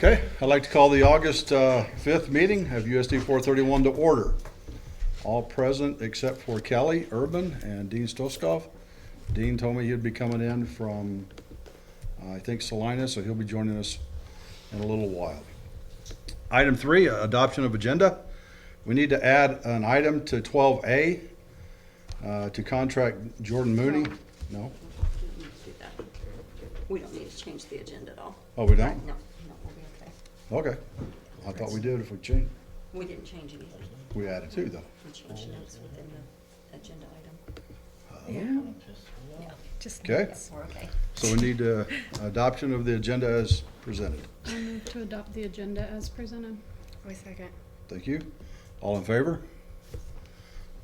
Okay, I'd like to call the August 5th meeting of USD 431 to order. All present except for Kelly Urban and Dean Stoskov. Dean told me he'd be coming in from, I think, Salina, so he'll be joining us in a little while. Item 3, adoption of agenda. We need to add an item to 12A to contract Jordan Mooney. No? We don't need to change the agenda at all. Oh, we don't? No, we'll be okay. Okay. I thought we did if we changed. We didn't change anything. We added 2 though. We changed notes within the agenda item. Yeah. Yeah, Just Okay. notes. we're okay. So we need adoption of the agenda as presented. I move to adopt the agenda as presented. I second. Thank you. All in favor?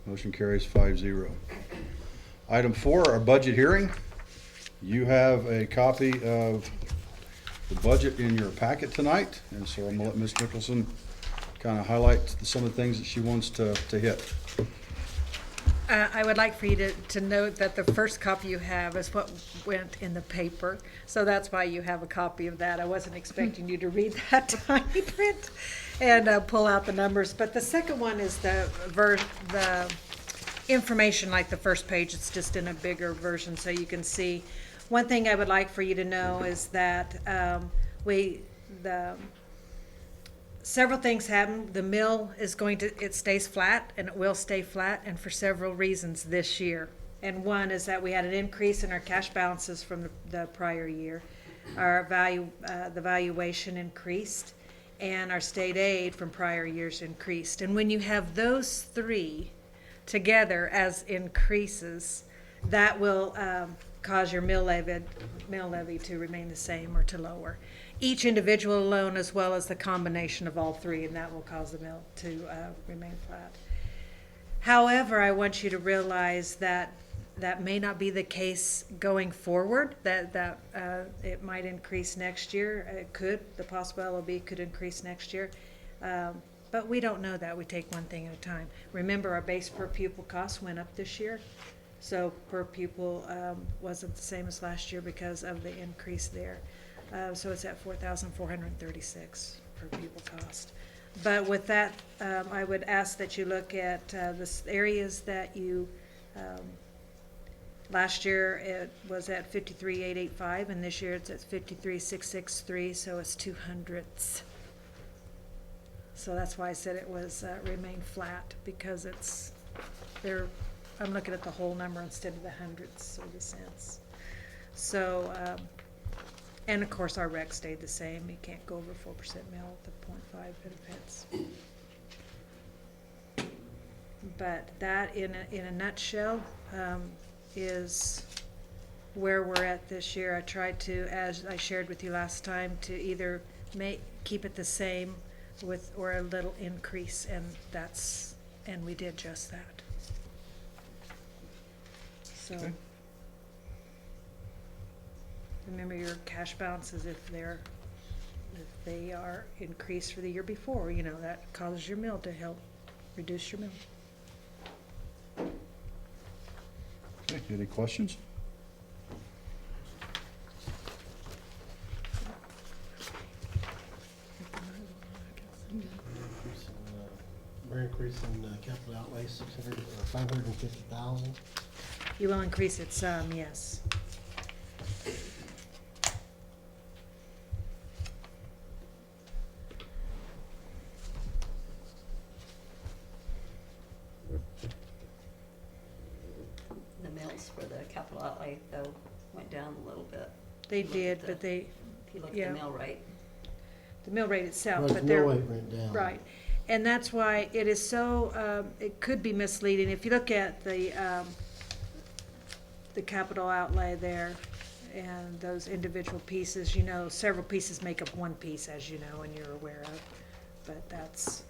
Motion carries 5-0. Item 4, our budget hearing. You have a copy of the budget in your packet tonight, and so I'm gonna let Ms. Nicholson kind of highlight some of the things that she wants to hit. I would like for you to note that the first copy you have is what went in the paper. So that's why you have a copy of that. I wasn't expecting you to read that tiny print and pull out the numbers. But the second one is the information like the first page. It's just in a bigger version so you can see. One thing I would like for you to know is that several things happen. The mill is it stays flat, and it will stay flat, and for several reasons this year. And one is that we had an increase in our cash balances from the prior year. Our the valuation increased, and our state aid from prior years increased. And when you have those three together as increases, that will cause your mill levy to remain the same or to lower. Each individual loan as well as the combination of all three, and that will cause the mill to remain flat. However, I want you to realize that that may not be the case going forward, that it might increase next year. It could, the possible LOB could increase next year. But we don't know that. We take one thing at a time. Remember, our base per pupil cost went up this year. So per pupil wasn't the same as last year because of the increase there. So it's at $4,436 per pupil cost. But with that, I would ask that you look at the areas that you, last year it was at 53,885, and this year it's at 53,663, so it's 200ths. So that's why I said it was remain flat, because I'm looking at the whole number instead of the hundredths or the cents. So, and of course our rec stayed the same. You can't go over 4% mill at the 0.5 benefits. But that in a nutshell is where we're at this year. I tried to, as I shared with you last time, to either keep it the same or a little increase, and we did just that. So Okay. remember your cash balances, if they are increased for the year before, that causes your mill to help reduce your mill. Okay, any questions? We're increasing capital outlay 550,000. You will increase it some, yes. The mills for the capital outlay, though, went down a little bit. They Look did, at but If you look at yeah. the mill rate. the mill rate itself, Right, but the they're. mill rate went down. Right, and that's why it is so, it could be misleading. If you look at the capital outlay there and those individual pieces, several pieces make up one piece, as you know, and you're aware of, but that's.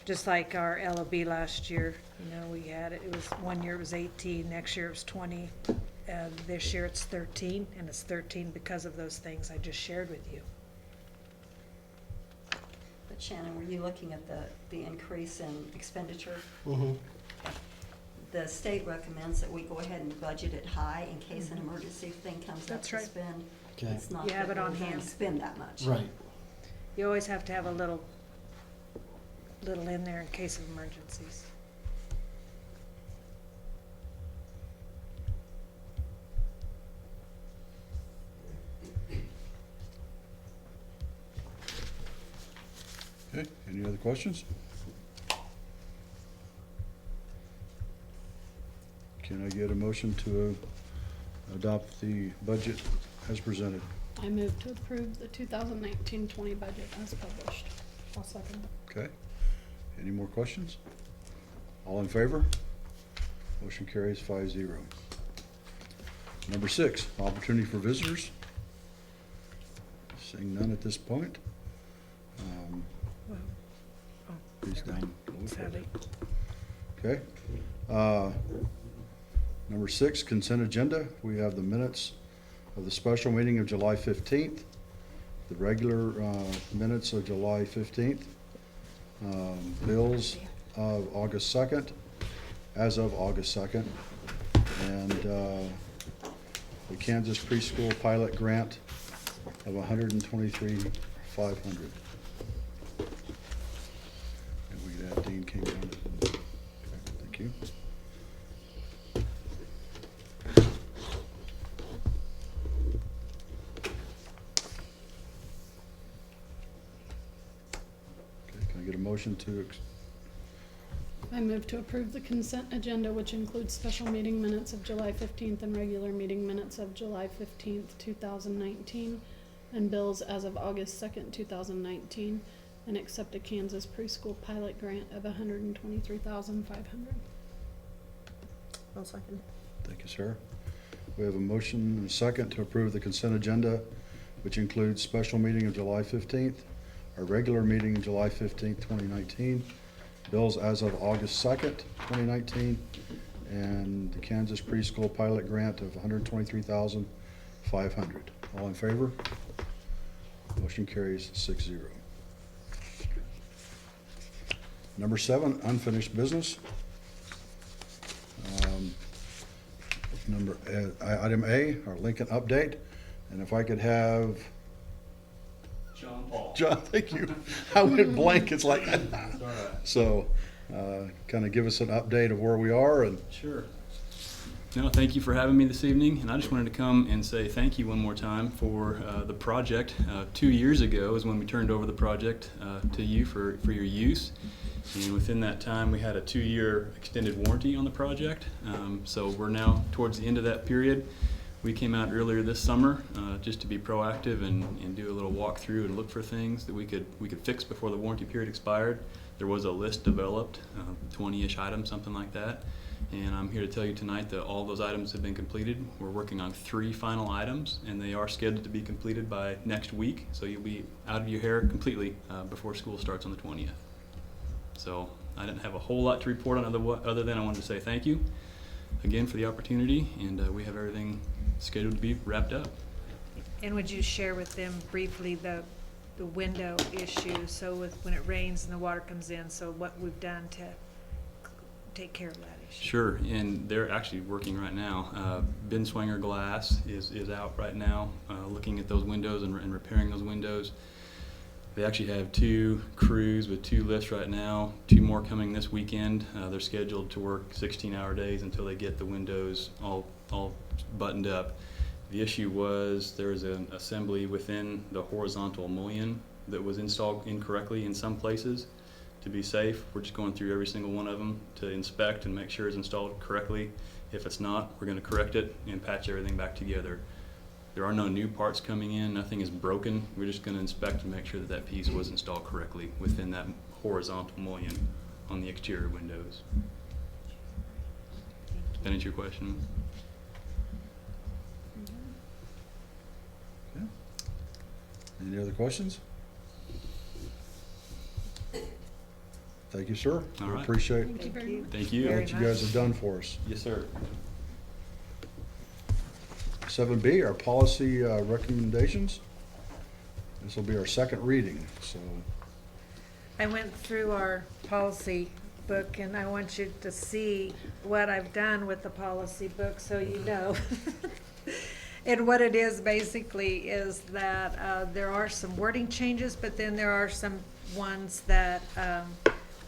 Just like our LOB last year, we had it was one year it was 18, next year it was 20, and this year it's 13, and it's 13 because of those things I just shared with you. But Shannon, were you looking at the increase in expenditure? Mm-hmm. the state recommends that we go ahead and budget it high in case an emergency thing comes up That's to right. spend. Okay. It's not You have that it on we're gonna hand. spend that much. Right. You always have to have a little in there in case of emergencies. Okay, any other questions? Can I get a motion to adopt the budget as presented? I move to approve the 2019-20 budget as published. I'll second. Okay, any more questions? All in favor? Motion carries 5-0. Number 6, opportunity for visitors. Seeing none at this point. Well, oh, Please down. Sally. Okay. Number 6, consent agenda. We have the minutes of the special meeting of July 15th, the regular minutes of July 15th, bills of August 2nd, as of August 2nd, and the Kansas preschool pilot grant of $123,500. And we could add Dean came down. Okay, thank you. Okay, can I get a motion to, I move to approve the consent agenda, which includes special meeting minutes of July 15th and regular meeting minutes of July 15th, 2019, and bills as of August 2nd, 2019, and accept a Kansas preschool pilot grant of $123,500. I'll second. thank you, Sarah. We have a motion and a second to approve the consent agenda, which includes special meeting of July 15th, our regular meeting of July 15th, 2019, bills as of August 2nd, 2019, and the Kansas preschool pilot grant of $123,500. All in favor? Motion carries 6-0. Number 7, unfinished business. Item A, our Lincoln update, and if I could have John Paul. John, thank you. I went blank, it's like, It's all right. so, kind of give us an update of where we are and, Sure. No, thank you for having me this evening, and I just wanted to come and say thank you one more time for the project. 2 years ago is when we turned over the project to you for your use, and within that time we had a 2-year extended warranty on the project. So we're now towards the end of that period. We came out earlier this summer just to be proactive and do a little walkthrough and look for things that we could fix before the warranty period expired. There was a list developed, 20-ish items, something like that. And I'm here to tell you tonight that all those items have been completed. We're working on 3 final items, and they are scheduled to be completed by next week. So you'll be out of your hair completely before school starts on the 20th. So I didn't have a whole lot to report on other than I wanted to say thank you again for the opportunity, and we have everything scheduled to be wrapped up. And would you share with them briefly the window issue, so when it rains and the water comes in, so what we've done to take care of that issue? Sure, and they're actually working right now. Ben Swanger Glass is out right now looking at those windows and repairing those windows. They actually have 2 crews with 2 lifts right now, 2 more coming this weekend. They're scheduled to work 16-hour days until they get the windows all buttoned up. The issue was there was an assembly within the horizontal mullion that was installed incorrectly in some places. To be safe, we're just going through every single one of them to inspect and make sure it's installed correctly. If it's not, we're going to correct it and patch everything back together. There are no new parts coming in, nothing is broken. We're just going to inspect and make sure that piece was installed correctly within that horizontal mullion on the exterior windows. Does that answer your question? yeah. Any other questions? Thank you, sir. All We right. appreciate Thank you very you. much. Thank you. Very what you guys have done for us. Yes, sir. 7B, our policy recommendations. This will be our second reading, so, I went through our policy book, and I want you to see what I've done with the policy book, so you know. And what it is basically is that there are some wording changes, but then there are some ones that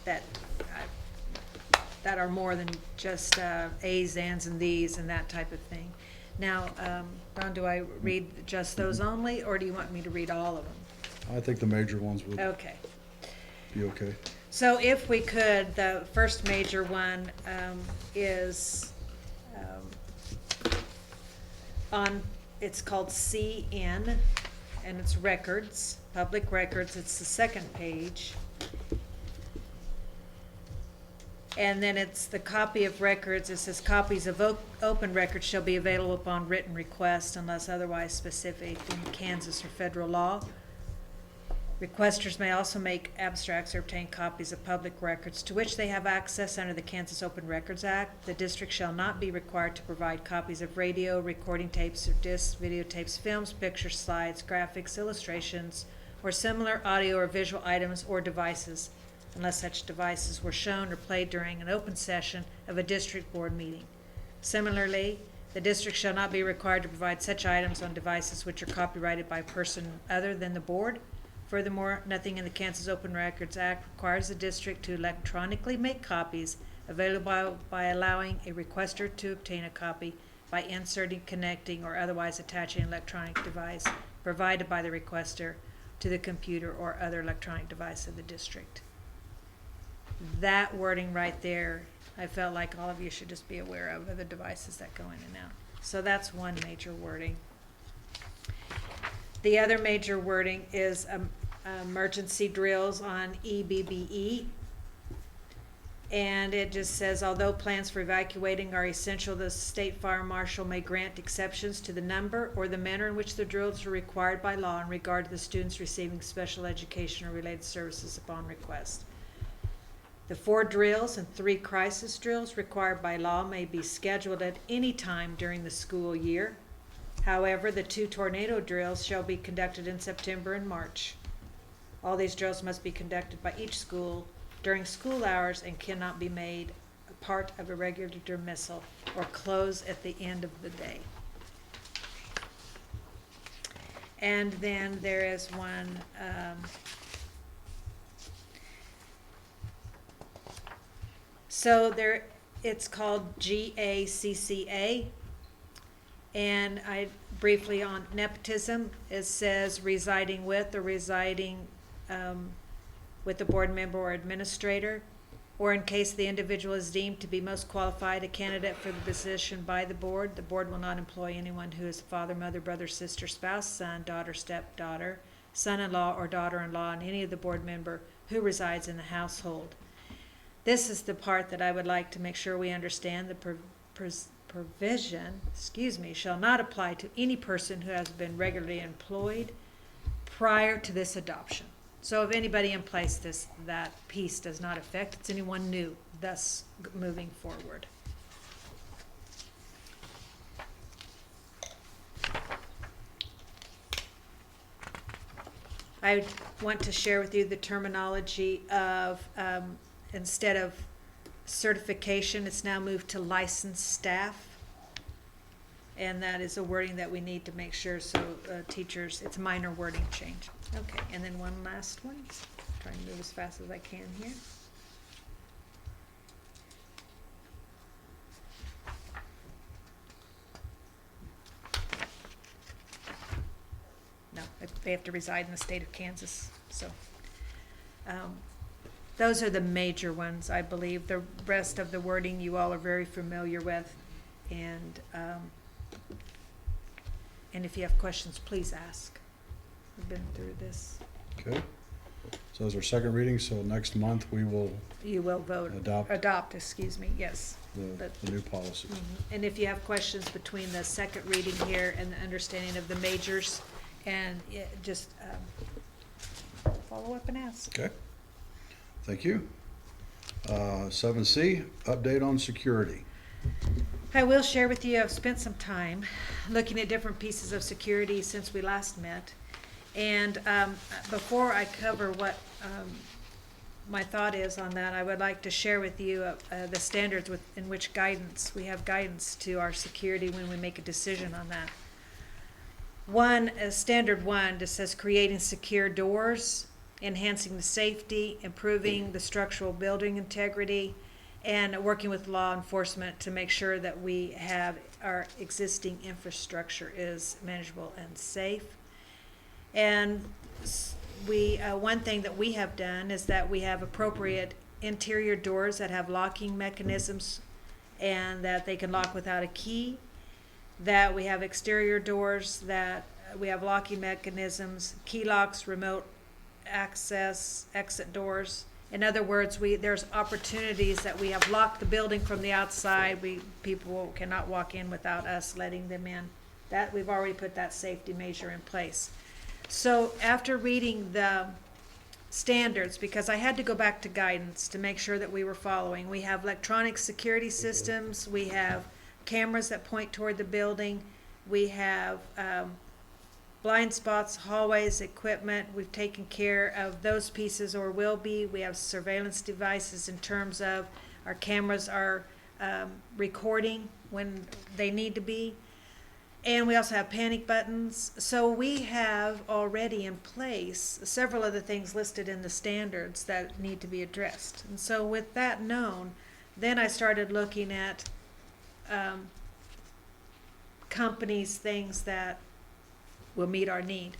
that are more than just A's, ands, and these, and that type of thing. Now, Don, do I read just those only, or do you want me to read all of them? I think the major ones would Okay. be okay. So if we could, the first major one is it's called CN, and it's records, public records. It's the second page. And then it's the copy of records. It says copies of open records shall be available upon written request unless otherwise specific in Kansas or federal law. Requesters may also make abstracts or obtain copies of public records to which they have access under the Kansas Open Records Act. The district shall not be required to provide copies of radio, recording tapes or discs, videotapes, films, pictures, slides, graphics, illustrations, or similar audio or visual items or devices, unless such devices were shown or played during an open session of a district board meeting. Similarly, the district shall not be required to provide such items on devices which are copyrighted by a person other than the board. Furthermore, nothing in the Kansas Open Records Act requires the district to electronically make copies available by allowing a requester to obtain a copy by inserting, connecting, or otherwise attaching an electronic device provided by the requester to the computer or other electronic device of the district. That wording right there, I felt like all of you should just be aware of the devices that go in and out. So that's one major wording. The other major wording is emergency drills on EBBE. And it just says, although plans for evacuating are essential, the state fire marshal may grant exceptions to the number or the manner in which the drills are required by law in regard to the students receiving special education or related services upon request. The 4 drills and 3 crisis drills required by law may be scheduled at any time during the school year. However, the 2 tornado drills shall be conducted in September and March. All these drills must be conducted by each school during school hours and cannot be made a part of a regular dismissal or close at the end of the day. And then there is one, so there, it's called GACCA. And I briefly on nepotism, it says residing with or residing with a board member or administrator, or in case the individual is deemed to be most qualified a candidate for the position by the board will not employ anyone who is a father, mother, brother, sister, spouse, son, daughter, stepdaughter, son-in-law, or daughter-in-law, and any of the board member who resides in the household. This is the part that I would like to make sure we understand. The provision, shall not apply to any person who has been regularly employed prior to this adoption. So if anybody in place, that piece does not affect. It's anyone new, thus moving forward. I want to share with you the terminology of, instead of certification, it's now moved to licensed staff. And that is a wording that we need to make sure, so teachers, it's a minor wording change. Okay, and then one last one. Trying to move as fast as I can here. No, they have to reside in the state of Kansas, so. Those are the major ones, I believe. The rest of the wording you all are very familiar with. And if you have questions, please ask. We've been through this. Okay. So as our second reading, so next month we will You will vote. Adopt. Yes. the new policies. And if you have questions between the second reading here and the understanding of the majors, and just follow up and ask. Okay. Thank you. 7C, update on security. I will share with you, I've spent some time looking at different pieces of security since we last met. And before I cover what my thought is on that, I would like to share with you the standards in which guidance, we have guidance to our security when we make a decision on that. One, standard one, just says creating secure doors, enhancing the safety, improving the structural building integrity, and working with law enforcement to make sure that we have our existing infrastructure is manageable and safe. And one thing that we have done is that we have appropriate interior doors that have locking mechanisms and that they can lock without a key, that we have exterior doors that we have locking mechanisms, key locks, remote access, exit doors. In other words, there's opportunities that we have locked the building from the outside. People cannot walk in without us letting them in. That we've already put that safety measure in place. So after reading the standards, because I had to go back to guidance to make sure that we were following, we have electronic security systems, we have cameras that point toward the building, we have blind spots, hallways, equipment. We've taken care of those pieces or will be. We have surveillance devices in terms of our cameras are recording when they need to be. And we also have panic buttons. So we have already in place several of the things listed in the standards that need to be addressed. And so with that known, then I started looking at companies, things that will meet our need.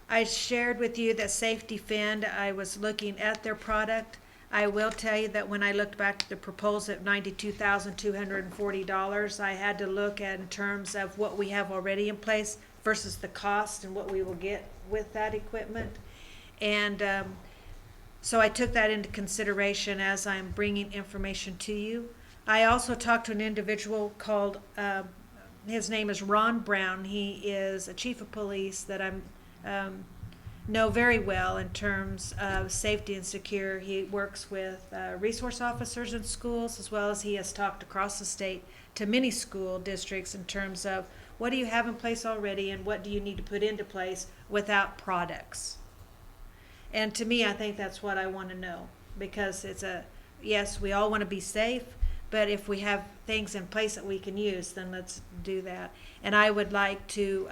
I shared with you that Safety Fend, I was looking at their product. I will tell you that when I looked back at the proposal at $92,240, I had to look at in terms of what we have already in place versus the cost and what we will get with that equipment. And so I took that into consideration as I'm bringing information to you. I also talked to an individual called his name is Ron Brown. He is a chief of police that I know very well in terms of safety and secure. He works with resource officers in schools, as well as he has talked across the state to many school districts in terms of what do you have in place already and what do you need to put into place without products. And to me, I think that's what I want to know, because yes, we all want to be safe, but if we have things in place that we can use, then let's do that. And I would like to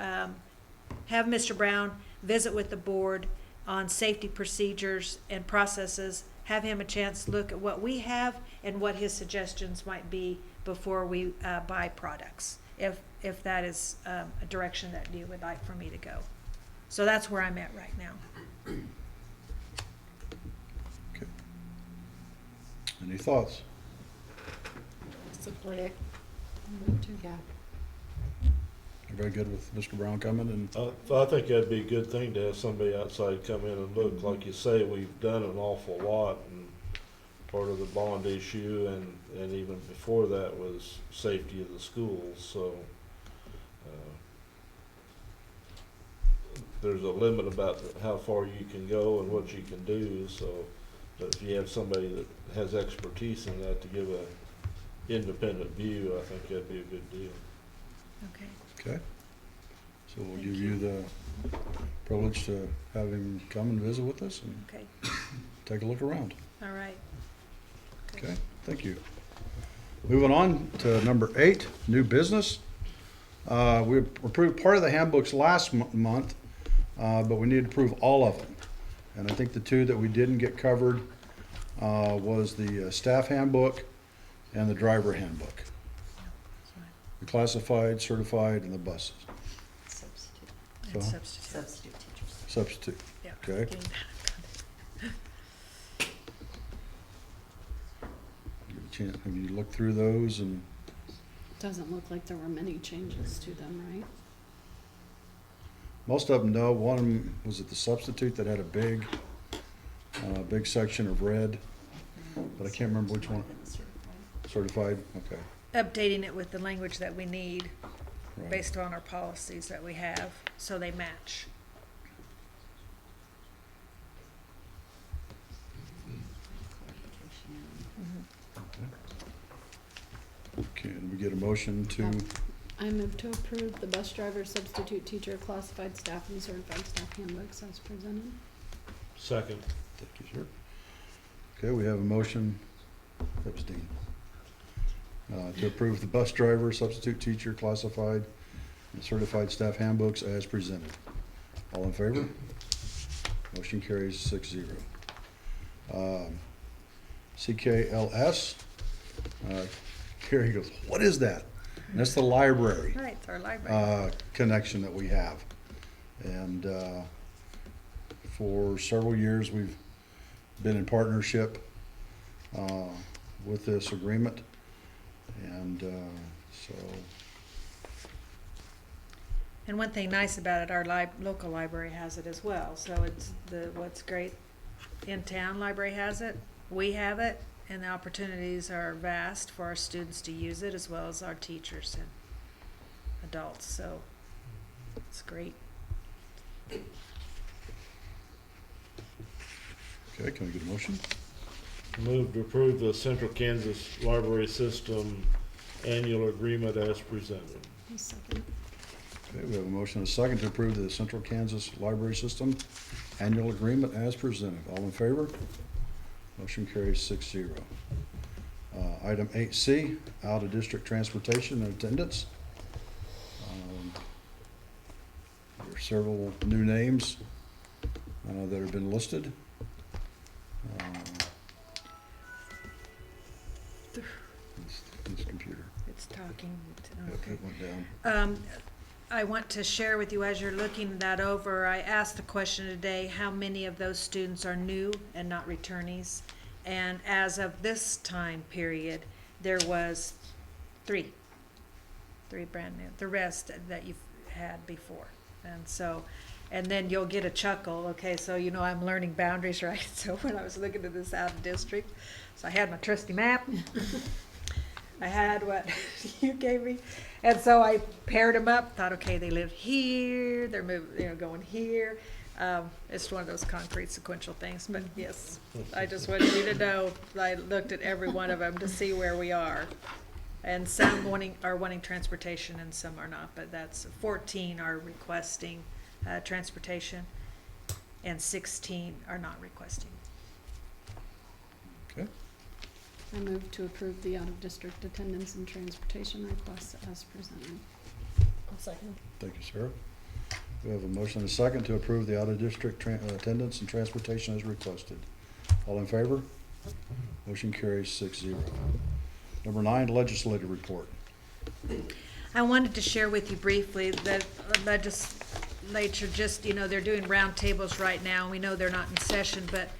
have Mr. Brown visit with the board on safety procedures and processes, have him a chance to look at what we have and what his suggestions might be before we buy products, if that is a direction that you would like for me to go. So that's where I'm at right now. Okay. Any thoughts? Support. Yeah. Everybody good with Mr. Brown coming? And I think that'd be a good thing to have somebody outside come in and look. Like you say, we've done an awful lot, and part of the bond issue and even before that was safety of the schools. So there's a limit about how far you can go and what you can do. So but if you have somebody that has expertise in that to give a independent view, I think that'd be a good deal. Okay. okay. So we'll give you the privilege to have him come and visit with us and Okay. take a look around. All right. Okay, thank you. Moving on to number 8, new business. We approved part of the handbooks last month, but we need to approve all of them. And I think the two that we didn't get covered was the staff handbook and the driver handbook. The classified, certified, and the buses. Substitute. And So? substitute. Substitute teachers. Substitute. Yeah. Okay. Getting that. Give a chance. Have you looked through those? And Doesn't look like there were many changes to them, right? most of them, no. One of them was at the substitute that had a big section of red, but I can't remember which one. Certified? Okay. Updating it with the language that we need Right. based on our policies that we have, so they match. Can we get a motion to, Yeah. I move to approve the bus driver, substitute teacher, classified staff, and certified staff handbooks as presented. Second. thank you, sir. Okay, we have a motion, that was Dean, to approve the bus driver, substitute teacher, classified, and certified staff handbooks as presented. All in favor? Motion carries 6-0. CKLS, Carrie goes, what is that? And that's the library Right, it's our library. connection that we have. And for several years, we've been in partnership with this agreement. And so, And one thing nice about it, our local library has it as well. So it's what's great, in town library has it, we have it, and the opportunities are vast for our students to use it as well as our teachers and adults. So it's great. okay, can we get a motion? Move to approve the Central Kansas Library System annual agreement as presented. A second. Okay, we have a motion and a second to approve the Central Kansas Library System annual agreement as presented. All in favor? Motion carries 6-0. Item 8C, out-of-district transportation and attendance. There are several new names that have been listed. This computer, It's talking. Yep, it went down. I want to share with you, as you're looking that over, I asked the question today, how many of those students are new and not returnees? And as of this time period, there was three brand new, the rest that you've had before. And so, and then you'll get a chuckle, okay, so you know I'm learning boundaries, right? So when I was looking at this out of district, so I had my trusty map. I had what you gave me, and so I paired them up. Thought, okay, they live here. They're moving, going here. It's one of those concrete sequential things. But yes, I just wanted you to know. I looked at every one of them to see where we are, and some are wanting transportation, and some are not. But that's 14 are requesting transportation, and 16 are not requesting. Okay, I move to approve the out-of-district attendance and transportation requests as presented. Second. thank you, Sarah. We have a motion and a second to approve the out-of-district attendance and transportation as requested. All in favor? Motion carries 6-0. Number 9, legislative report. I wanted to share with you briefly that legislature just, they're doing roundtables right now, and we know they're not in session, but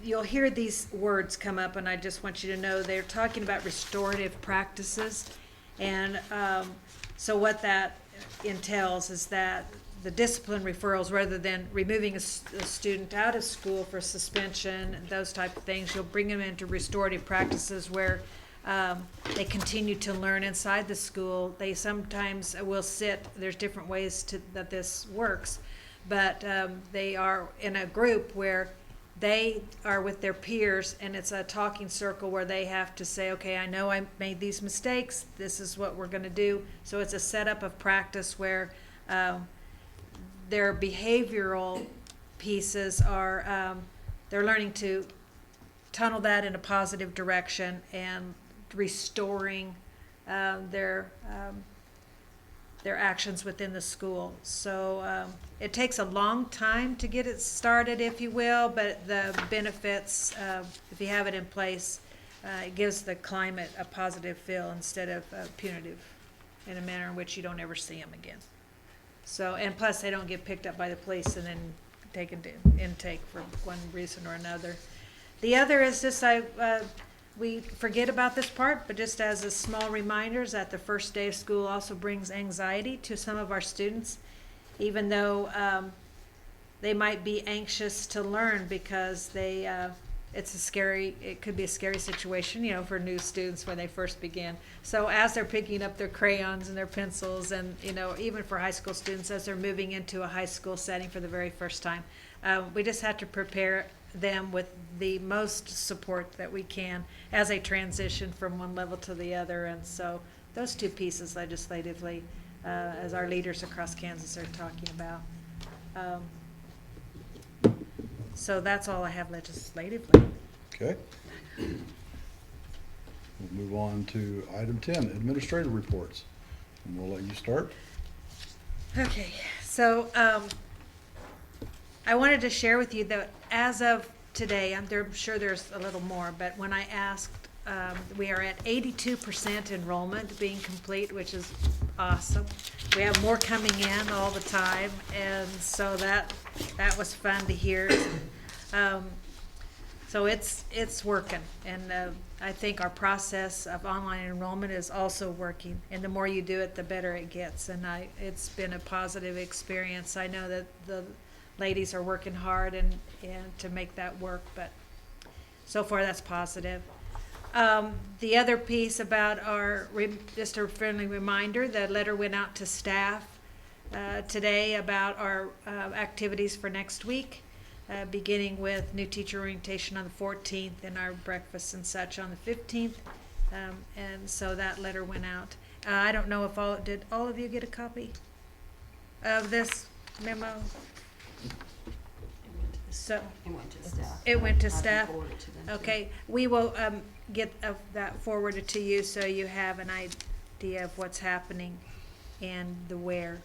you'll hear these words come up, and I just want you to know they're talking about restorative practices. And so what that entails is that the discipline referrals, rather than removing a student out of school for suspension and those type of things, you'll bring them into restorative practices where they continue to learn inside the school. They sometimes will sit, there's different ways that this works, but they are in a group where they are with their peers, and it's a talking circle where they have to say, okay, I know I made these mistakes, this is what we're going to do. So it's a setup of practice where their behavioral pieces are, they're learning to tunnel that in a positive direction and restoring their actions within the school. So it takes a long time to get it started, if you will, but the benefits, if you have it in place, it gives the climate a positive feel instead of punitive, in a manner in which you don't ever see them again. So, and plus they don't get picked up by the police and then taken to intake for one reason or another. The other is just, we forget about this part, but just as a small reminder, is that the first day of school also brings anxiety to some of our students, even though they might be anxious to learn because it could be a scary situation, for new students when they first begin. So as they're picking up their crayons and their pencils, and even for high school students as they're moving into a high school setting for the very first time, we just have to prepare them with the most support that we can as they transition from one level to the other. And so those two pieces legislatively, as our leaders across Kansas are talking about. So that's all I have legislatively. Okay. We'll move on to item 10, administrative reports. And we'll let you start. Okay, so I wanted to share with you that as of today, I'm sure there's a little more, but when I asked, we are at 82% enrollment being complete, which is awesome. We have more coming in all the time, and so that was fun to hear. So it's working, and I think our process of online enrollment is also working. And the more you do it, the better it gets. And it's been a positive experience. I know that the ladies are working hard and to make that work, but so far that's positive. The other piece about just a friendly reminder, the letter went out to staff today about our activities for next week. Beginning with new teacher orientation on the 14th and our breakfast and such on the 15th. And so that letter went out. I don't know if did all of you get a copy of this memo? So It went to staff. it went to I can staff? forward it to them, too. Okay, we will get that forwarded to you so you have an idea of what's happening and the where.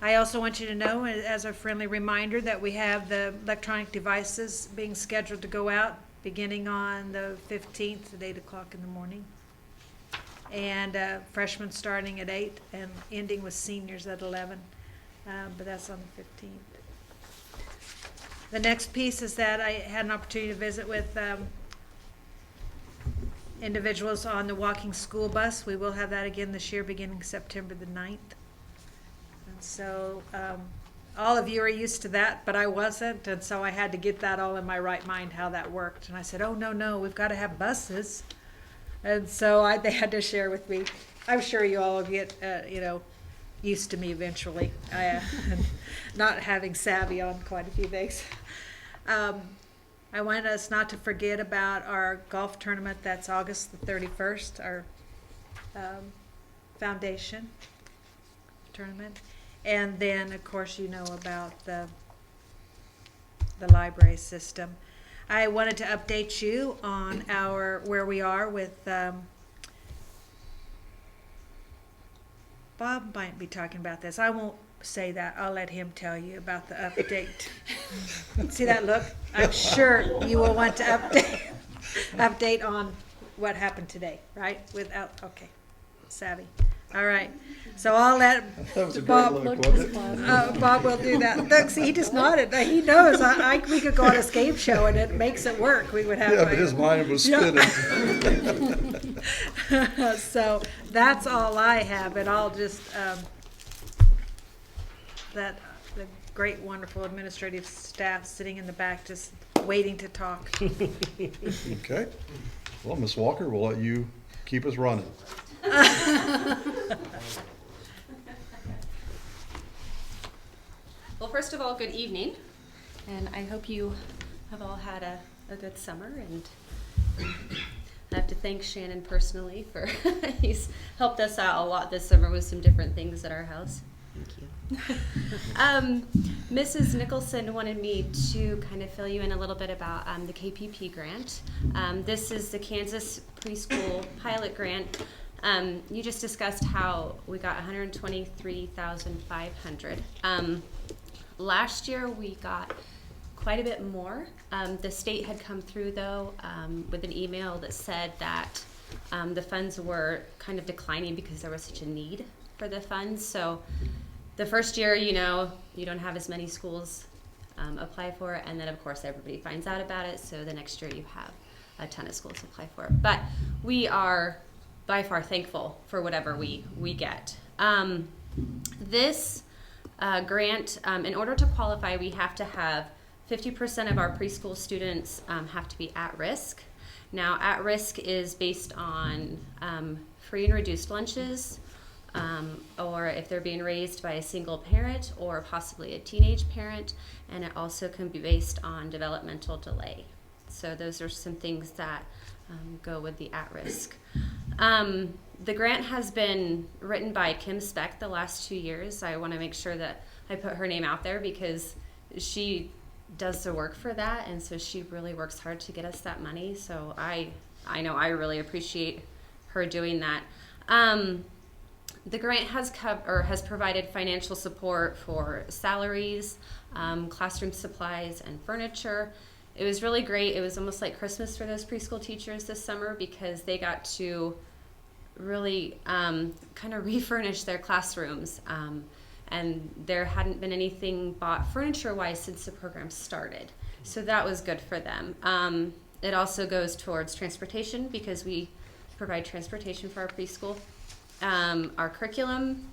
I also want you to know, as a friendly reminder, that we have the electronic devices being scheduled to go out beginning on the 15th at 8 o'clock in the morning. And freshmen starting at 8 and ending with seniors at 11, but that's on the 15th. The next piece is that I had an opportunity to visit with individuals on the walking school bus. We will have that again this year, beginning September the 9th. So all of you are used to that, but I wasn't, and so I had to get that all in my right mind how that worked. And I said, oh, no, we've got to have buses. And so they had to share with me. I'm sure you all will get, used to me eventually, not having savvy on quite a few things. I want us not to forget about our golf tournament. That's August the 31st, our foundation tournament. And then, of course, you know about the library system. I wanted to update you on where we are with Bob might be talking about this. I won't say that. I'll let him tell you about the update. See that look? I'm sure you will want to update on what happened today, right? Okay, savvy. All right, so I'll let That was a great Bob. look, wasn't it? Bob will do that. Look, see, he just nodded. He knows. We could go on a game show and it makes it work. We would have. Yeah, but his mind was spinning. So that's all I have, and I'll just the great, wonderful administrative staff sitting in the back, just waiting to talk. Okay. Well, Ms. Walker, we'll let you keep us running. Well, first of all, good evening, and I hope you have all had a good summer, and I have to thank Shannon personally for he's helped us out a lot this summer with some different things at our house. Thank you. Mrs. Nicholson wanted me to kind of fill you in a little bit about the KPP grant. This is the Kansas Preschool Pilot Grant. You just discussed how we got $123,500. Last year we got quite a bit more. The state had come through though with an email that said that the funds were kind of declining because there was such a need for the funds. So the first year, you don't have as many schools apply for it, and then of course everybody finds out about it. So the next year you have a ton of schools apply for it. But we are by far thankful for whatever we get. This grant, in order to qualify, we have to have 50% of our preschool students have to be at risk. Now, at risk is based on free and reduced lunches, or if they're being raised by a single parent or possibly a teenage parent, and it also can be based on developmental delay. So those are some things that go with the at risk. The grant has been written by Kim Speck the last 2 years. I want to make sure that I put her name out there because she does the work for that, and so she really works hard to get us that money. So I know I really appreciate her doing that. The grant has provided financial support for salaries, classroom supplies, and furniture. It was really great. It was almost like Christmas for those preschool teachers this summer because they got to really kind of refurnish their classrooms. And there hadn't been anything bought furniture-wise since the program started. So that was good for them. It also goes towards transportation because we provide transportation for our preschool. Our curriculum.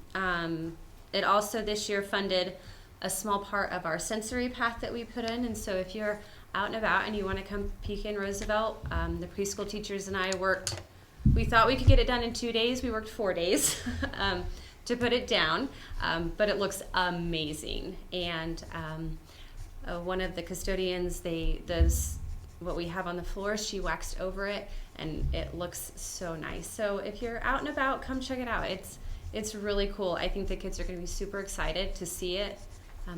It also this year funded a small part of our sensory path that we put in. And so if you're out and about and you want to come peek in Roosevelt, the preschool teachers and I worked, we thought we could get it done in 2 days. We worked 4 days to put it down, but it looks amazing. And one of the custodians, what we have on the floor, she waxed over it, and it looks so nice. So if you're out and about, come check it out. It's really cool. I think the kids are going to be super excited to see it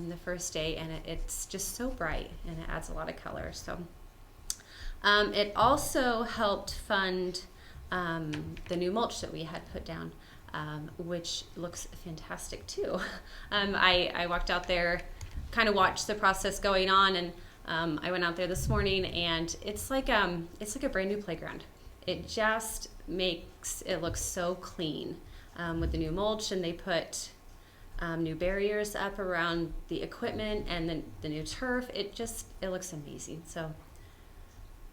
the first day, and it's just so bright, and it adds a lot of color. So it also helped fund the new mulch that we had put down, which looks fantastic too. I walked out there, kind of watched the process going on, and I went out there this morning, and it's like a brand new playground. It just makes it look so clean with the new mulch, and they put new barriers up around the equipment, and then the new turf. It looks amazing. So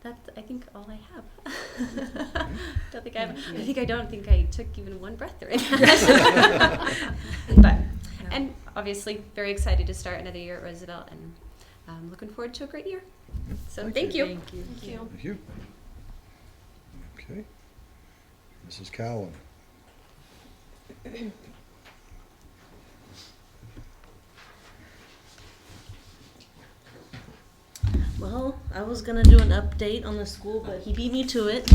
that's, I think, all I have. I don't think I took even one breath during that. But, and obviously very excited to start another year at Roosevelt, and I'm looking forward to a great year. So thank you. Thank you. Thank you. Okay. Mrs. Cowan. Well, I was gonna do an update on the school, but he beat me to it.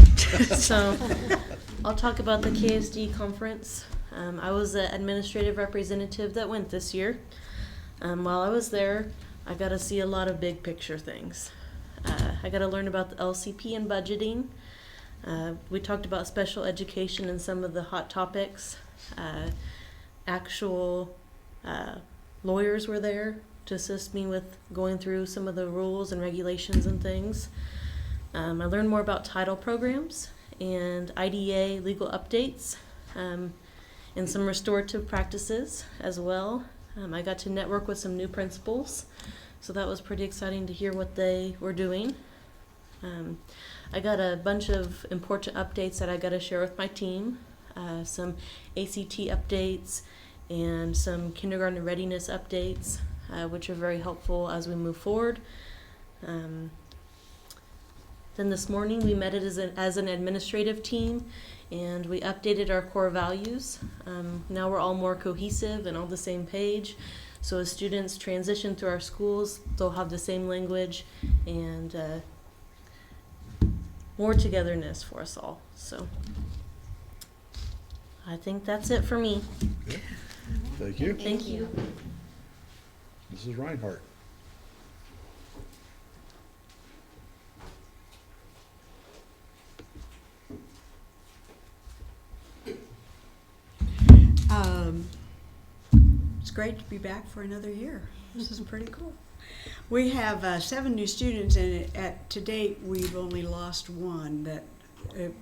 So I'll talk about the KSD conference. I was the administrative representative that went this year. While I was there, I got to see a lot of big picture things. I got to learn about the LCP and budgeting. We talked about special education and some of the hot topics. Actual lawyers were there to assist me with going through some of the rules and regulations and things. I learned more about title programs and IDA legal updates, and some restorative practices as well. I got to network with some new principals, so that was pretty exciting to hear what they were doing. I got a bunch of important updates that I got to share with my team, some ACT updates and some kindergarten readiness updates, which are very helpful as we move forward. Then this morning we met as an administrative team, and we updated our core values. Now we're all more cohesive and on the same page. So as students transition through our schools, they'll have the same language and more togetherness for us all. So I think that's it for me. Okay. Thank you. Thank you. Mrs. Reinhardt. It's great to be back for another year. This is pretty cool. We have 7 new students, and to date we've only lost one that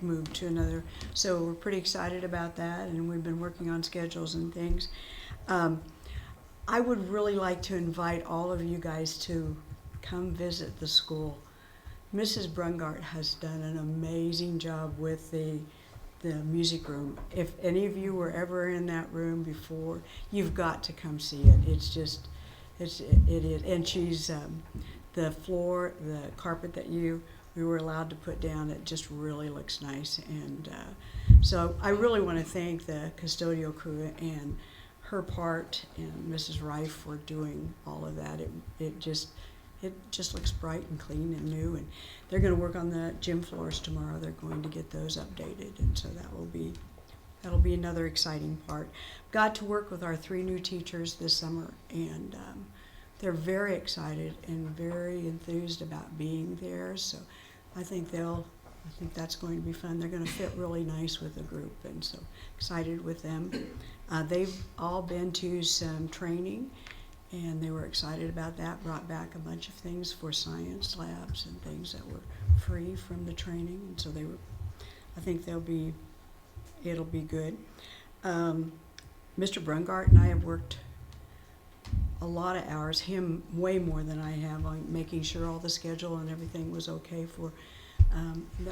moved to another. So we're pretty excited about that, and we've been working on schedules and things. I would really like to invite all of you guys to come visit the school. Mrs. Brungart has done an amazing job with the music room. If any of you were ever in that room before, you've got to come see it. It's just, it is. And she's, the floor, the carpet that we were allowed to put down, it just really looks nice. And so I really want to thank the custodial crew and her part and Mrs. Rife for doing all of that. It just looks bright and clean and new, and they're going to work on the gym floors tomorrow. They're going to get those updated, and so that'll be another exciting part. Got to work with our 3 new teachers this summer, and they're very excited and very enthused about being there. So I think that's going to be fun. They're going to fit really nice with the group, and so excited with them. They've all been to some training, and they were excited about that. Brought back a bunch of things for science labs and things that were free from the training, and so I think it'll be good. Mr. Brungart and I have worked a lot of hours, him way more than I have, on making sure all the schedule and everything was okay for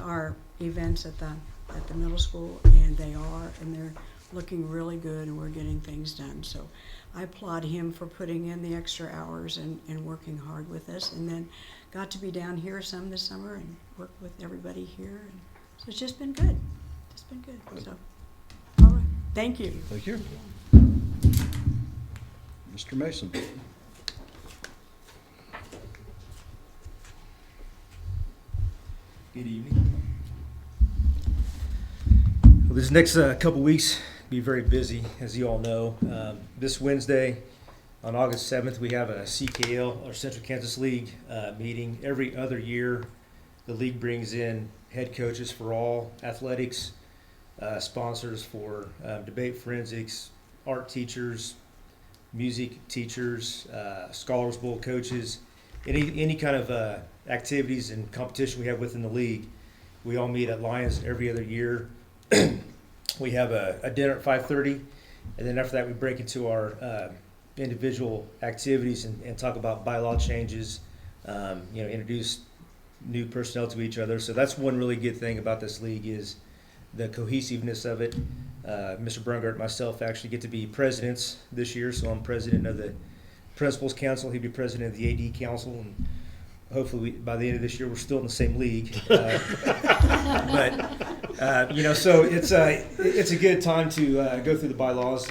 our events at the middle school, and they're looking really good, and we're getting things done. So I applaud him for putting in the extra hours and working hard with us, and then got to be down here some this summer and work with everybody here, and so it's just been good. So, all right, thank you. Thank you. Mr. Mason. Good evening. Well, this next couple weeks be very busy, as you all know. This Wednesday, on August 7th, we have a CKL, or Central Kansas League, meeting. Every other year, the league brings in head coaches for all athletics, sponsors for debate forensics, art teachers, music teachers, Scholars Bowl coaches, any kind of activities and competition we have within the league. We all meet at Lions every other year. We have a dinner at 5:30, and then after that we break into our individual activities and talk about bylaw changes, introduce new personnel to each other. So that's one really good thing about this league is the cohesiveness of it. Mr. Brungart and myself actually get to be presidents this year, so I'm president of the Principals Council. He'll be president of the AD Council, and hopefully by the end of this year we're still in the same league. So it's a good time to go through the bylaws.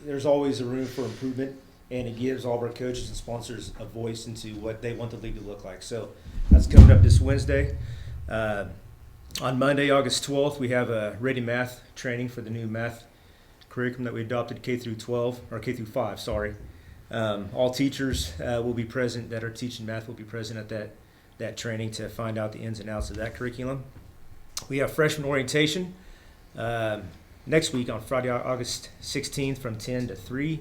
There's always a room for improvement, and it gives all of our coaches and sponsors a voice into what they want the league to look like. So that's coming up this Wednesday. On Monday, August 12th, we have a Ready Math training for the new math curriculum that we adopted K through 5, sorry. All teachers will be present that are teaching math will be present at that training to find out the ins and outs of that curriculum. We have freshman orientation next week on Friday, August 16th from 10 to 3.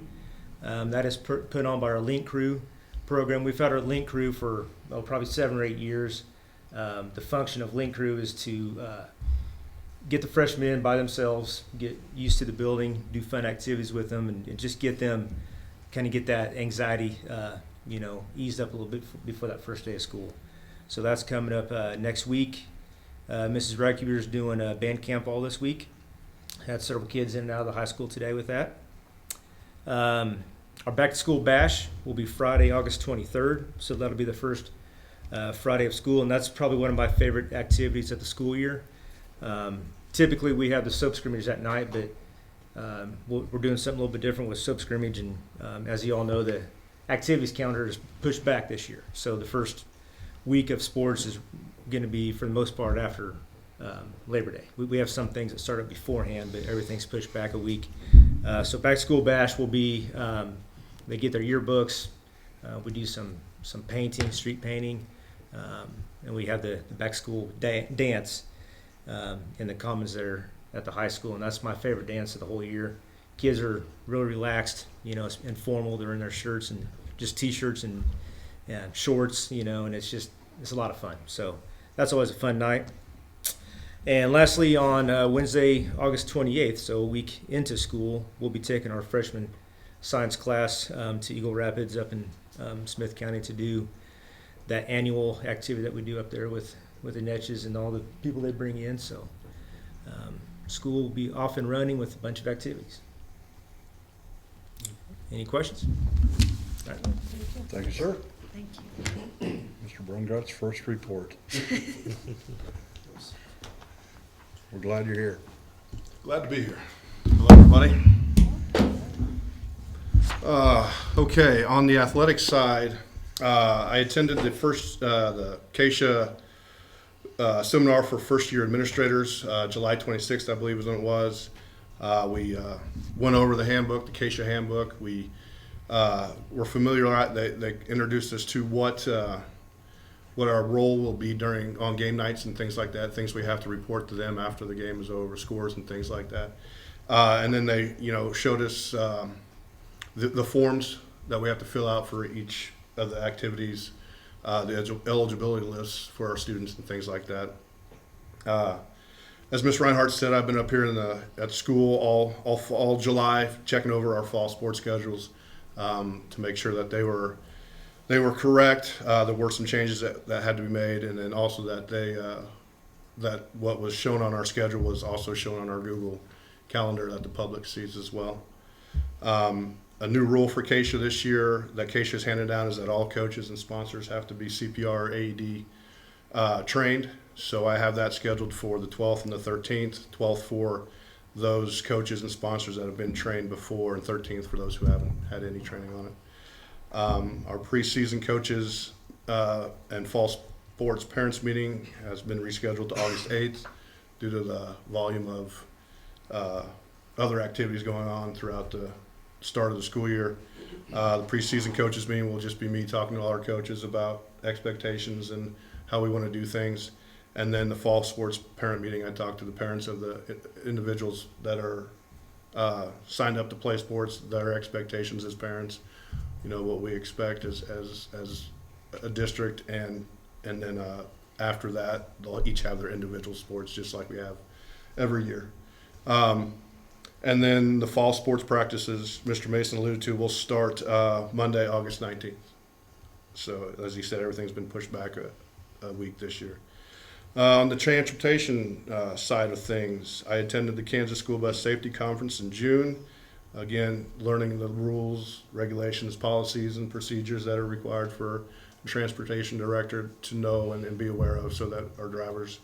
That is put on by our Link Crew program. We've had our Link Crew for probably 7 or 8 years. The function of Link Crew is to get the freshmen in by themselves, get used to the building, do fun activities with them, and just get them kind of get that anxiety, eased up a little bit before that first day of school. So that's coming up next week. Mrs. Reichhuber is doing a band camp all this week. Had several kids in and out of the high school today with that. Our back to school bash will be Friday, August 23rd. So that'll be the first Friday of school, and that's probably one of my favorite activities of the school year. Typically we have the soap scrimmage at night, but we're doing something a little bit different with soap scrimmage, and as you all know, the activities calendar is pushed back this year. So the first week of sports is going to be, for the most part, after Labor Day. We have some things that start up beforehand, but everything's pushed back a week. So back to school bash will be, they get their yearbooks. We do some painting, street painting, and we have the back to school dance in the commons there at the high school, and that's my favorite dance of the whole year. Kids are really relaxed, it's informal. They're in their shirts and just t-shirts and shorts, and it's a lot of fun. So that's always a fun night. And lastly, on Wednesday, August 28th, so a week into school, we'll be taking our freshman science class to Eagle Rapids up in Smith County to do that annual activity that we do up there with the Netches and all the people they bring in. So school will be off and running with a bunch of activities. Any questions? All right. Thank you, sir. Thank you. Mr. Brungart's first report. We're glad you're here. Glad to be here. Hello, everybody. Okay, on the athletics side, I attended the Keisha seminar for first-year administrators, July 26th, I believe is when it was. We went over the handbook, the Keisha handbook. We we're familiar. They introduced us to what our role will be on game nights and things like that. Things we have to report to them after the game is over, scores and things like that. And then they, showed us the forms that we have to fill out for each of the activities, the eligibility lists for our students and things like that. As Ms. Reinhardt said, I've been up here at school all July, checking over our fall sports schedules to make sure that they were correct. There were some changes that had to be made, and then also that that what was shown on our schedule was also shown on our Google Calendar that the public sees as well. A new rule for Keisha this year that Keisha's handed down is that all coaches and sponsors have to be CPR AED trained. So I have that scheduled for the 12th and the 13th. 12th for those coaches and sponsors that have been trained before, and 13th for those who haven't had any training on it. Our preseason coaches and fall sports parents meeting has been rescheduled to August 8th due to the volume of other activities going on throughout the start of the school year. The preseason coaches meeting will just be me talking to all our coaches about expectations and how we want to do things. And then the fall sports parent meeting, I talked to the parents of the individuals that are signed up to play sports, their expectations as parents, what we expect as a district, and then after that, they'll each have their individual sports just like we have every year. And then the fall sports practices, Mr. Mason alluded to, will start Monday, August 19th. So as he said, everything's been pushed back a week this year. On the transportation side of things, I attended the Kansas School Bus Safety Conference in June. Again, learning the rules, regulations, policies, and procedures that are required for a transportation director to know and be aware of, so that our drivers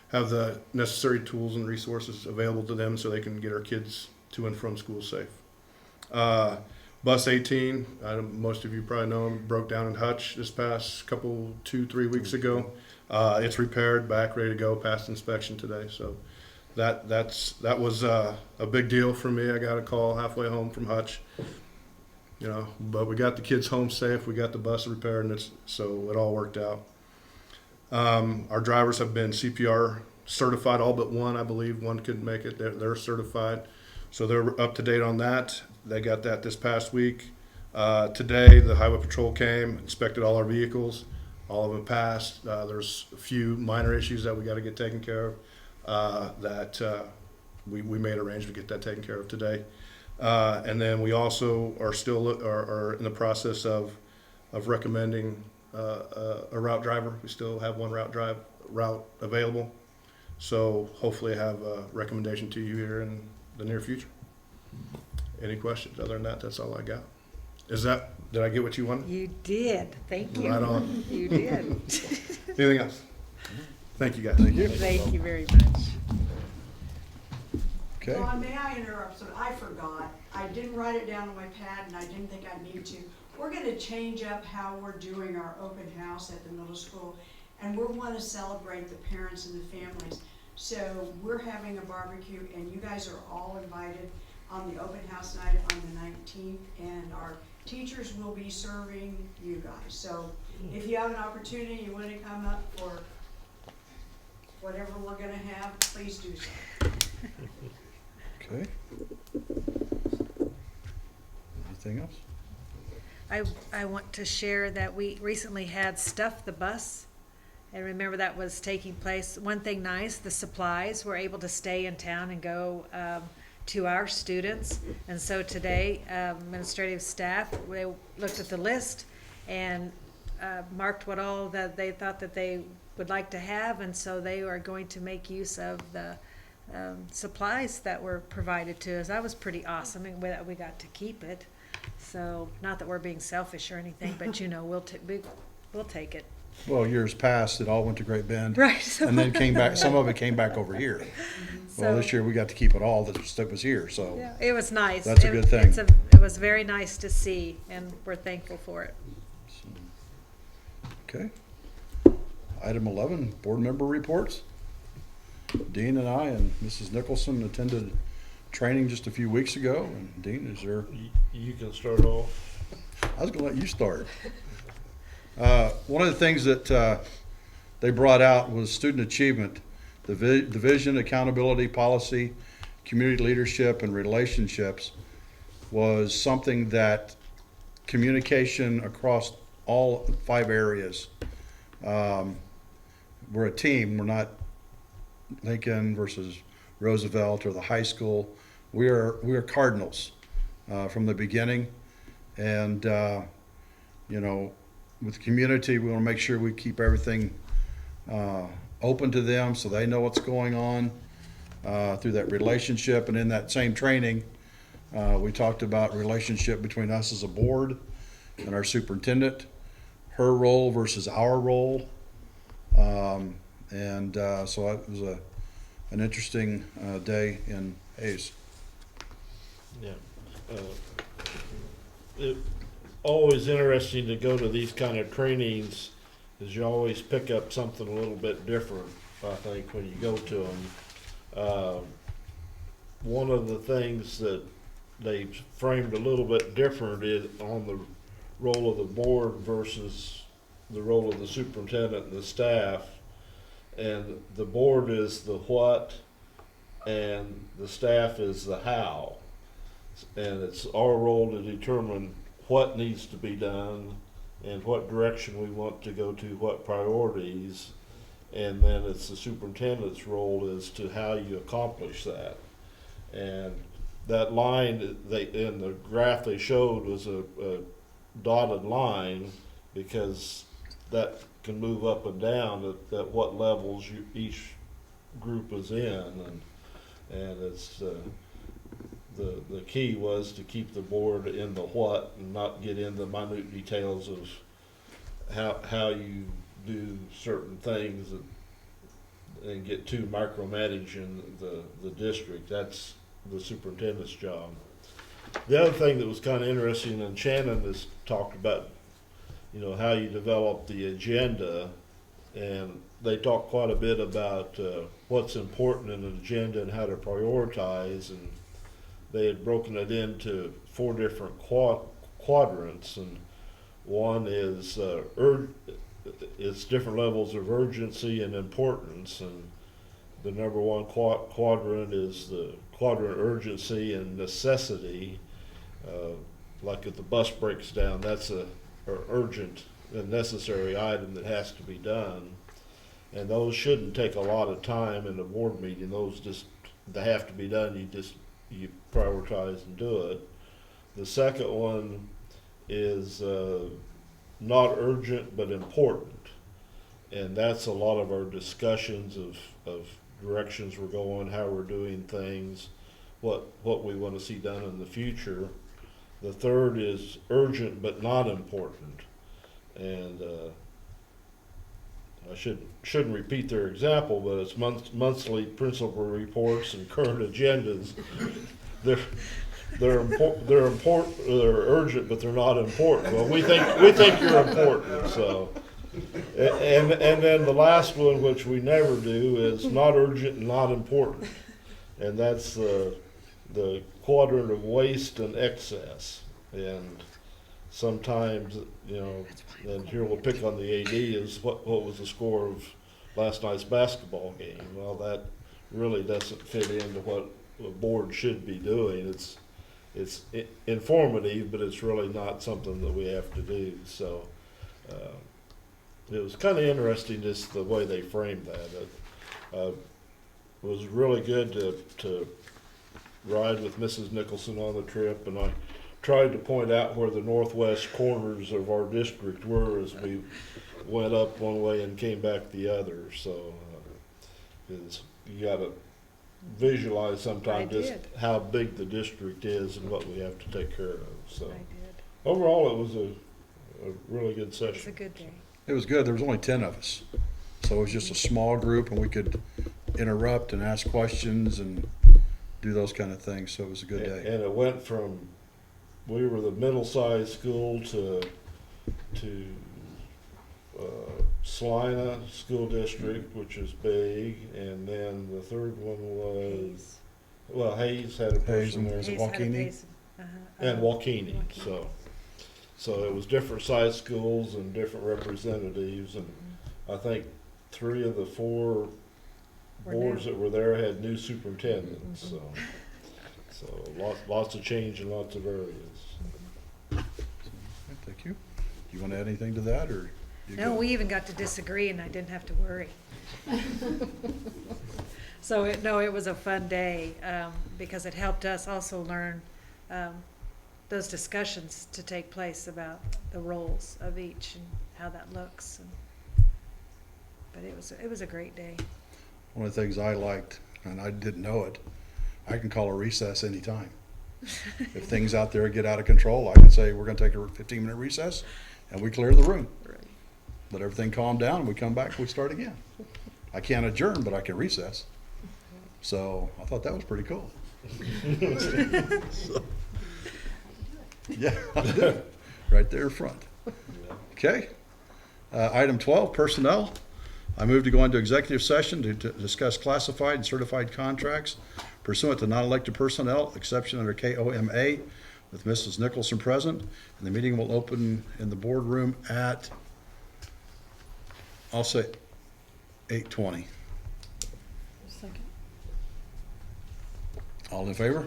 have the necessary tools and resources available to them so they can get our kids to and from school safe. Bus 18, most of you probably know, broke down in Hutch this past 2-3 weeks ago. It's repaired, back, ready to go, passed inspection today. So that was a big deal for me. I got a call halfway home from Hutch, but we got the kids home safe. We got the bus repaired, and so it all worked out. Our drivers have been CPR certified, all but one. I believe one couldn't make it. They're certified, so they're up to date on that. They got that this past week. Today, the Highway Patrol came, inspected all our vehicles. All of them passed. There's a few minor issues that we got to get taken care of that we made arrangements to get that taken care of today. And then we also are still are in the process of recommending a route driver. We still have one route available. So hopefully I have a recommendation to you here in the near future. Any questions? Other than that, that's all I got. Did I get what you wanted? You did. Thank you. Right on. You did. Anything else? Thank you, guys. Thank you. Thank you very much. Okay. Dawn, may I interrupt? So I forgot. I didn't write it down on my pad, and I didn't think I needed to. We're going to change up how we're doing our open house at the middle school, and we want to celebrate the parents and the families. So we're having a barbecue, and you guys are all invited on the open house night on the 19th, and our teachers will be serving you guys. So if you have an opportunity, you want to come up for whatever we're going to have, please do so. Okay. Anything else? I want to share that we recently had Stuff the Bus. And remember that was taking place. One thing nice, the supplies were able to stay in town and go to our students. And so today, administrative staff, they looked at the list and marked what all that they thought that they would like to have. And so they are going to make use of the supplies that were provided to us. That was pretty awesome, and we got to keep it. So not that we're being selfish or anything, but we'll take it. Well, years past, it all went to Great Bend. Right. And then came back, some of it came back over here. Well, this year we got to keep it all that was here, so. Yeah, it was nice. That's a good thing. It was very nice to see, and we're thankful for it. Okay. Item 11, board member reports. Dean and I and Mrs. Nicholson attended training just a few weeks ago. And Dean, is there? You can start off. I was gonna let you start. One of the things that they brought out was student achievement, the vision, accountability, policy, community leadership, and relationships was something that communication across all 5 areas. We're a team. We're not Lincoln versus Roosevelt or the high school. We are Cardinals from the beginning, and you know, with the community, we want to make sure we keep everything open to them so they know what's going on through that relationship. And in that same training, we talked about relationship between us as a board and our superintendent, her role versus our role. So it was an interesting day in Hayes. Yeah. It always interesting to go to these kind of trainings, is you always pick up something a little bit different, I think, when you go to them. One of the things that they framed a little bit different is on the role of the board versus the role of the superintendent and the staff. And the board is the what, and the staff is the how. And it's our role to determine what needs to be done and what direction we want to go to, what priorities. And then it's the superintendent's role as to how you accomplish that. And that line in the graph they showed was a dotted line, because that can move up and down at what levels each group is in, and it's the key was to keep the board in the what and not get in the minute details of how you do certain things and get too micromanaging the district. That's the superintendent's job. The other thing that was kind of interesting, and Shannon has talked about, you know, how you develop the agenda, and they talk quite a bit about what's important in an agenda and how to prioritize, and they had broken it into 4 different quadrants, and one is it's different levels of urgency and importance, and the number 1 quadrant is the quadrant urgency and necessity. Like if the bus breaks down, that's a urgent and necessary item that has to be done, and those shouldn't take a lot of time in a board meeting. Those they have to be done. You prioritize and do it. The second one is not urgent but important, and that's a lot of our discussions of directions we're going, how we're doing things, what we want to see done in the future. The third is urgent but not important, and I shouldn't repeat their example, but it's monthly principal reports and current agendas. They're important. They're urgent, but they're not important. Well, we think you're important. So, and then the last one, which we never do, is not urgent and not important, and that's the quadrant of waste and excess. And sometimes, you know, and here we'll pick on the AD, is what was the score of last night's basketball game? Well, that really doesn't fit into what a board should be doing. It's informative, but it's really not something that we have to do. So it was kind of interesting just the way they framed that. It was really good to ride with Mrs. Nicholson on the trip, and I tried to point out where the northwest corners of our district were as we went up one way and came back the other. So you got to visualize sometimes just how big the district is and what we have to take care of. So overall, it was a really good session. It was a good day. It was good. There was only 10 of us, so it was just a small group, and we could interrupt and ask questions and do those kind of things. So it was a good day. And it went from, we were the middle-sized school to Salina School District, which is big, and then the third one was Hayes had a person there, Hayes had a Waukeeny? pace. and Waukeeny. So So it was different size schools and different representatives, and I think 3 of the 4 Were boards new. that were there had new superintendents, so lots of change in lots of areas. Thank you. Do you want to add anything to that, or? you No, good? we even got to disagree and I didn't have to worry. So it was a fun day, because it helped us also learn, those discussions to take place about the roles of each and how that looks. But it was a great day. One of the things I liked, and I didn't know it, I can call a recess anytime. If things out there get out of control, I can say, we're gonna take a 15-minute recess, and we clear the room. Let everything calm down, and we come back, we start again. I can't adjourn, but I can recess. So I thought that was pretty cool. So, yeah, I do. Right there in front. Okay. Item 12, personnel. I move to go into executive session to discuss classified and certified contracts pursuant to non-elected personnel, exception under KOMA, with Mrs. Nicholson present. And the meeting will open in the boardroom at, I'll say, 8:20. Second. All in favor?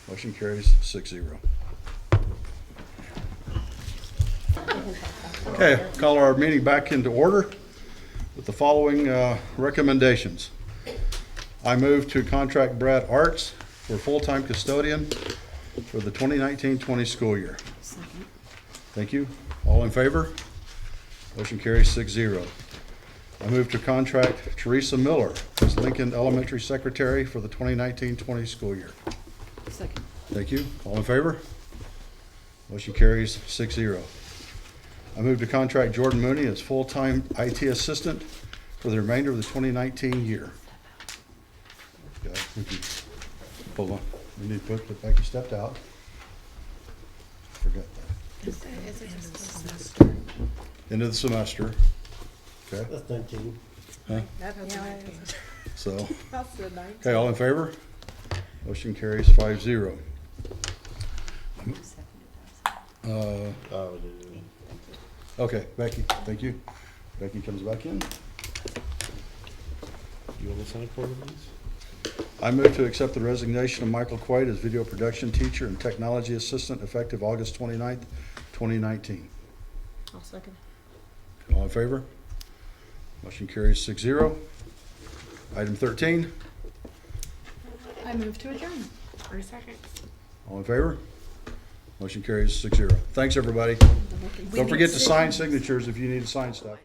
Motion carries 6-0. Okay, call our meeting back into order with the following recommendations. I move to contract Brad Arts for full-time custodian for the 2019-20 school year. Second. Thank you. All in favor? Motion carries 6-0. I move to contract Teresa Miller as Lincoln Elementary Secretary for the 2019-20 school year. Second. Thank you. All in favor? Motion carries 6-0. I move to contract Jordan Mooney as full-time IT assistant for the remainder of the 2019 year. Okay, thank you. Hold on. We need to put Becky stepped out. Forgot that. End of the semester. Okay, That's 19. huh? Yeah, So, that's the night. okay, all in favor? Motion carries 5-0. Oh, dude. Okay, Becky, thank you. Becky comes back in. You want to sign part of these? I move to accept the resignation of Michael Quaid as video production teacher and technology assistant effective August 29th, 2019. I'll second. All in favor? Motion carries 6-0. Item 13, I move to adjourn. all in favor? Motion carries 6-0. Thanks, everybody. Don't forget to sign signatures if you need to sign stuff.